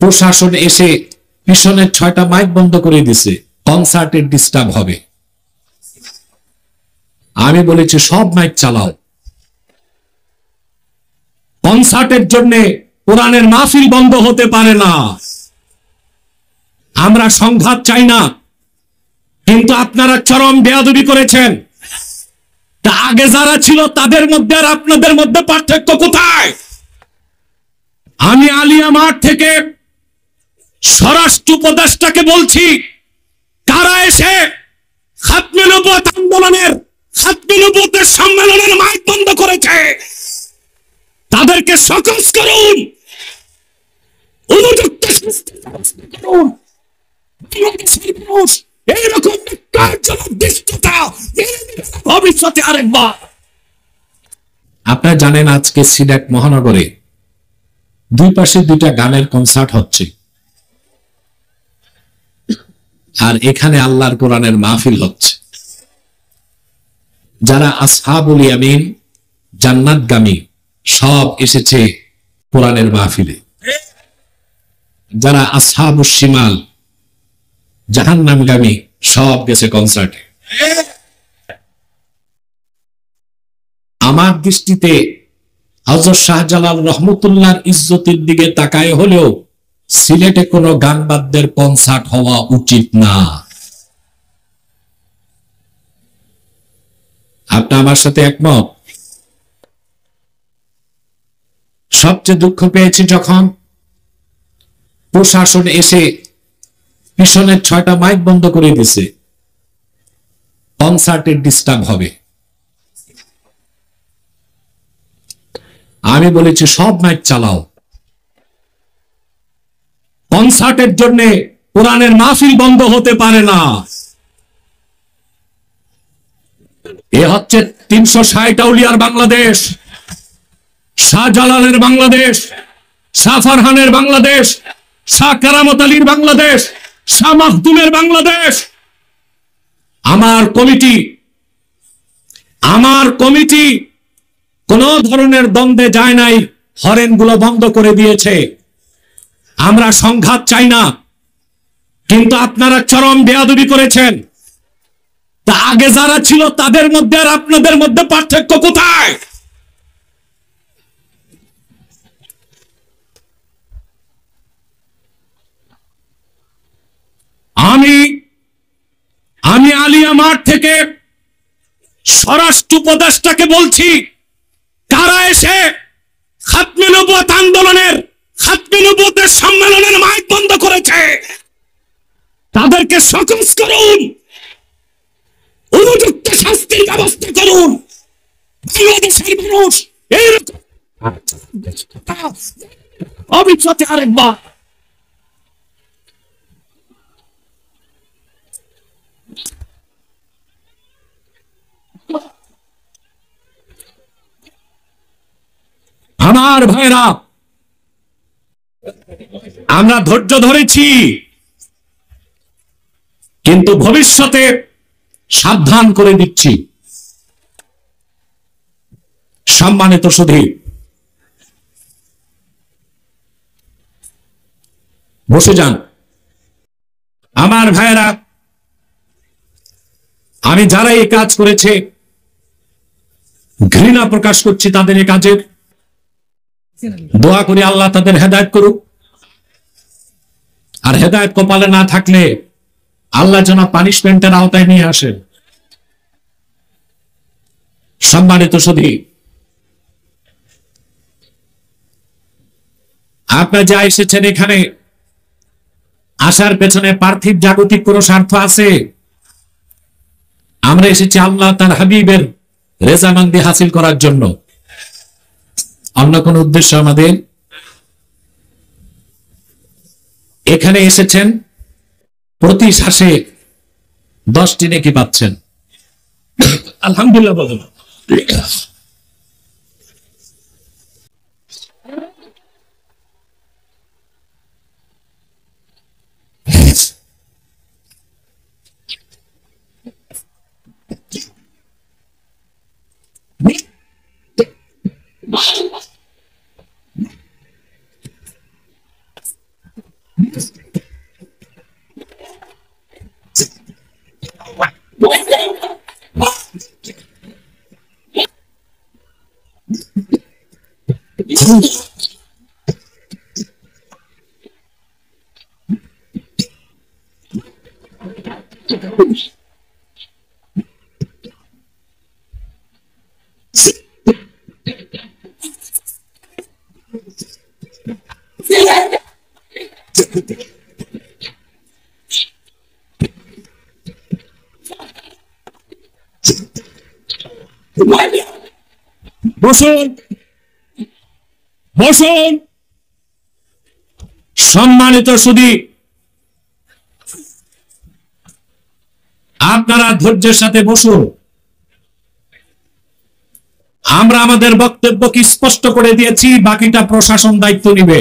প্রশাসন এসে পিছনের 6টা মাইক বন্ধ করে দিছে, কনসার্টের ডিস্টার্ব হবে। আমি বলেছি সব মাইক চালাও, কনসার্টের জন্য কোরআনের মাহফিল বন্ধ হতে পারে না। আমরা সংঘাত চাই না, কিন্তু আপনারা চরম বেয়াদবি করেছেন। তা আগে যারা ছিল তাদের মধ্যে আর আপনাদের মধ্যে পার্থক্য কোথায়? আমি আলিয়া মাঠ থেকে স্বরাষ্ট্র উপদেষ্টাকে বলছি, কারা এসে খাতমে নবুয়ত আন্দোলনের, খাতমে নবুয়তের সম্মেলনের মাইক বন্ধ করেছে, তাদেরকে সকস করুন, উপযুক্ত শাস্তির ব্যবস্থা করুন। বাংলাদেশের মানুষ এইরকম জবাবদিহিতা ভবিষ্যতে আরেকবার। আপনারা জানেন আজকে সিলেট মহানগরে দুই পাশে 2টা গানের কনসার্ট হচ্ছে, আর এখানে আল্লাহর কোরআনের মাহফিল হচ্ছে। যারা আসহাবুল ইয়ামিন, জান্নাতগামী, সব এসেছে কোরআনের মাহফিলে। যারা আসহাবুশ শিমাল, জাহান্নামগামী, সব গেছে কনসার্টে। আমার দৃষ্টিতে হযরত শাহজালাল রহমতুল্লাহর ইজ্জতের দিকে তাকায় হলেও সিলেটে কোনো গান বাদ্যের কনসার্ট হওয়া উচিত না। আপনি আমার সাথে একমত? সবচেয়ে দুঃখ পেয়েছি যখন প্রশাসন এসে পিছনের 6টা মাইক বন্ধ করে দিছে, কনসার্টের ডিস্টার্ব হবে। আমি বলেছি সব মাইক চালাও, কনসার্টের জন্য কোরআনের মাহফিল বন্ধ হতে পারে না। এ হচ্ছে 360 আউলিয়ার বাংলাদেশ, শাহজালালের বাংলাদেশ, শাহ ফারহানের বাংলাদেশ, শাহ কেরামত আলীর বাংলাদেশ, শাহ মাহদুমের বাংলাদেশ। আমার কমিটি কোন ধরনের দ্বন্দ্বে যায় নাই, হরেন গুলো বন্ধ করে দিয়েছে। আমরা সংঘাত চাই না, কিন্তু আপনারা চরম বেয়াদবি করেছেন। তা আগে যারা ছিল তাদের মধ্যে আর আপনাদের মধ্যে পার্থক্য কোথায়? আমি আলিয়া মাঠ থেকে স্বরাষ্ট্র উপদেষ্টাকে বলছি, কারা এসে খাতমে নবুয়ত আন্দোলনের, খাতমে নবুয়তের সম্মেলনের মাইক বন্ধ করেছে, তাদেরকে সকস করুন, উপযুক্ত শাস্তির ব্যবস্থা করুন। বাংলাদেশের মানুষ এইরকম ভবিষ্যতে আরেকবার। আমার ভাইরা, আমরা ধৈর্য ধরেছি, কিন্তু ভবিষ্যতে সাবধান করে দিচ্ছি। সম্মানিত সুধী, বসে যান। আমার ভাইরা, আমি যারা এই কাজ করেছে ঘৃণা প্রকাশ করছি তাদের এই কাজের। দোয়া করি আল্লাহ তাদের হেদায়েত করুক, আর হেদায়েত কপালে না থাকলে আল্লাহ যেন পানিশমেন্টের আওতায় নিয়ে আসেন। সম্মানিত সুধী, আপনারা যা এসেছেন, এখানে আসার পেছনে পার্থিব জাগতিক কোন স্বার্থ আছে? আমরা এসেছি আল্লাহ তার হাবিবের রেজামন্দি হাসিল করার জন্য, অন্য কোন উদ্দেশ্য আমাদের। এখানে এসেছেন, প্রতি শ্বাসে 10টি নেকি পাচ্ছেন, আলহামদুলিল্লাহ বলুন। বসুন, বসুন। সম্মানিত সুধী, আপনারা ধৈর্যের সাথে বসুন। আমরা আমাদের বক্তব্য কি স্পষ্ট করে দিয়েছি, বাকিটা প্রশাসন দায়িত্ব নিবে।